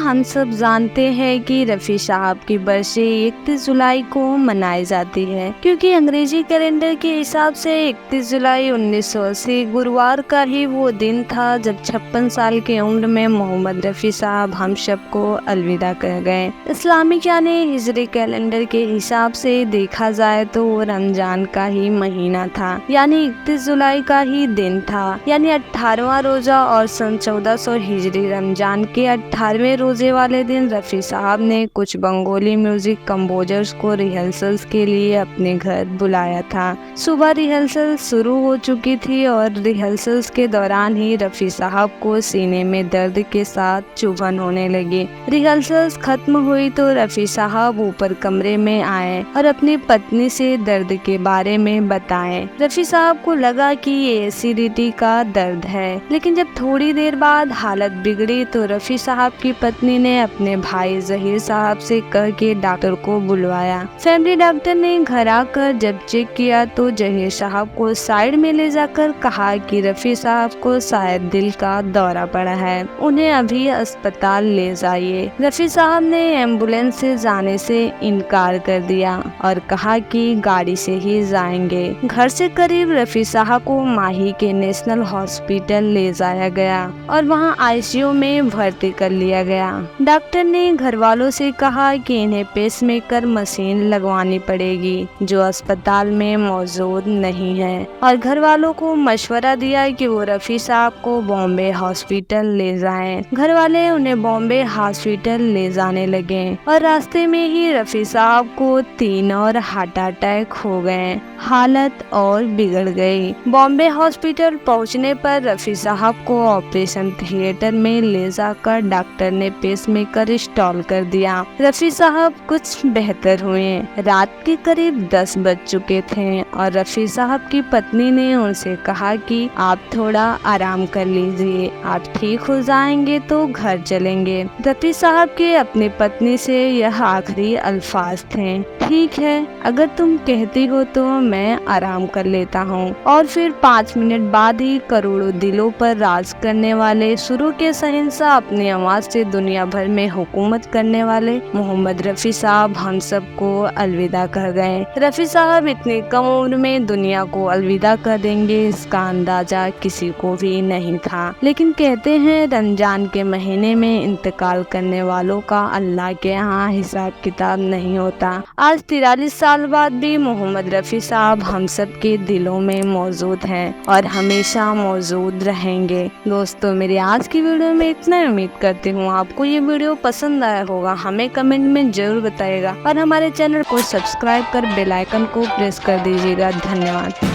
हम सब जानते हैं कि रफ़ी साहब की बरसी 31 जुलाई को मनाई जाती है, क्योंकि अंग्रेजी कैलेंडर के हिसाब से 31 जुलाई 1980 गुरुवार का ही वो दिन था जब 56 साल की उम्र में मोहम्मद रफ़ी साहब हम सब को अलविदा कर गए। इस्लामिक यानी हिजरी कैलेंडर के हिसाब से देखा जाए तो वो रमजान का ही महीना था, यानी 31 जुलाई का ही दिन था, यानी 18वां रोजा, और सन 1400 हिजरी रमजान के 18वें रोजे वाले दिन रफ़ी साहब ने कुछ बंगाली म्यूजिक कंपोजर्स को रिहर्सल्स के लिए अपने घर बुलाया था। सुबह रिहर्सल शुरू हो चुकी थी और रिहर्सल्स के दौरान ही रफ़ी साहब को सीने में दर्द के साथ चुभन होने लगी। रिहर्सल्स खत्म हुई तो रफ़ी साहब ऊपर कमरे में आए और अपनी पत्नी से दर्द के बारे में बताएं। रफ़ी साहब को लगा कि ये एसिडिटी का दर्द है, लेकिन जब थोड़ी देर बाद हालत बिगड़ी तो रफ़ी साहब की पत्नी ने अपने भाई जहीर साहब से कह के डॉक्टर को बुलवाया। फैमिली डॉक्टर ने घर आकर जब चेक किया तो जहीर साहब को साइड में ले जाकर कहा कि रफ़ी साहब को शायद दिल का दौरा पड़ा है, उन्हें अभी अस्पताल ले जाइए। रफ़ी साहब ने एम्बुलेंस से जाने से इनकार कर दिया और कहा कि गाड़ी से ही जाएंगे। घर से करीब रफ़ी साहब को माही के नेशनल हॉस्पिटल ले जाया गया और वहां आईसीयू में भर्ती कर लिया गया। डॉक्टर ने घर वालों से कहा कि इन्हें पेसमेकर मशीन लगवानी पड़ेगी, जो अस्पताल में मौजूद नहीं है, और घर वालों को मशवरा दिया कि वो रफ़ी साहब को बॉम्बे हॉस्पिटल ले जाएं। घर वाले उन्हें बॉम्बे हॉस्पिटल ले जाने लगे और रास्ते में ही रफ़ी साहब को 3 और हार्ट अटैक हो गए। हालत और बिगड़ गई। बॉम्बे हॉस्पिटल पहुंचने पर रफ़ी साहब को ऑपरेशन थिएटर में ले जाकर डॉक्टर ने पेसमेकर इंस्टॉल कर दिया। रफ़ी साहब कुछ बेहतर हुए। रात के करीब 10 बज चुके थे और रफ़ी साहब की पत्नी ने उनसे कहा कि आप थोड़ा आराम कर लीजिए, आप ठीक हो जाएंगे तो घर चलेंगे। रफ़ी साहब के अपनी पत्नी से यह आखिरी अल्फाज थे, ठीक है, अगर तुम कहती हो तो मैं आराम कर लेता हूँ। और फिर 5 मिनट बाद ही करोड़ों दिलों पर राज करने वाले शुरू के शहंशाह, अपनी आवाज से दुनिया भर में हुकूमत करने वाले मोहम्मद रफ़ी साहब हम सब को अलविदा कर गए। रफ़ी साहब इतनी कम उम्र में दुनिया को अलविदा कर देंगे इसका अंदाजा किसी को भी नहीं था, लेकिन कहते हैं रमजान के महीने में इंतकाल करने वालों का अल्लाह के यहाँ हिसाब किताब नहीं होता। आज 43 साल बाद भी मोहम्मद रफ़ी साहब हम सब के दिलों में मौजूद हैं और हमेशा मौजूद रहेंगे। दोस्तों, मेरी आज की वीडियो में इतना। उम्मीद करती हूँ आपको ये वीडियो पसंद आया होगा। हमें कमेंट में जरूर बताइएगा और हमारे चैनल को सब्सक्राइब कर बेल आइकन को प्रेस कर दीजिएगा। धन्यवाद।